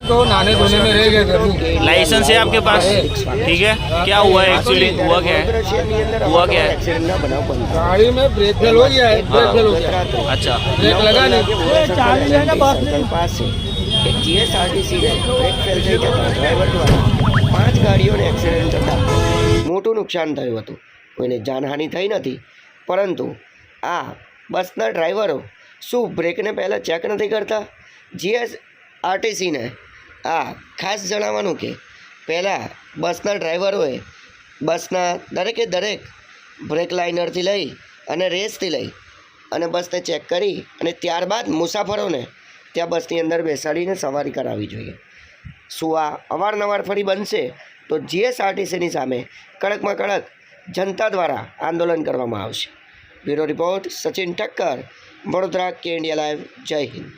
तो नहाने धोने में रह गए थे। लाइसेंस है आपके पास? ठीक है, क्या हुआ है एक्चुअली? हुआ क्या है? हुआ क्या है? गाड़ी में ब्रेक फेल हो गया है। ब्रेक फेल हो गया। अच्छा, ब्रेक लगा नहीं। पास एक GSRTC ने બ્રેક ફેલ થઈ જતા ડ્રાઈવર દ્વારા 5 ગાડીઓને એક્સિડન્ટ થતા મોટું નુકસાન થયું હતું. કોઈને જાનહાનિ થઈ નથી, પરંતુ આ બસના ડ્રાઈવરો શું બ્રેકને પહેલાં ચેક નથી કરતા? GSRTCને આ ખાસ જણાવવાનું કે પહેલાં બસના ડ્રાઈવરોએ બસના દરેકે દરેક બ્રેક લાઇનરથી લઈ અને રેસથી લઈ અને બસને ચેક કરી અને ત્યારબાદ મુસાફરોને ત્યાં બસની અંદર બેસાડીને સવારી કરાવવી જોઈએ. શું આ અવારનવાર ફરી બનશે તો GSRTCની સામે કડકમાં કડક જનતા દ્વારા આંદોલન કરવામાં આવશે. બ્યુરો રિપોર્ટ સચિન ઠક્કર, વડોદરા, કે ઇન્ડિયા લાઈવ. જય હિન્દ.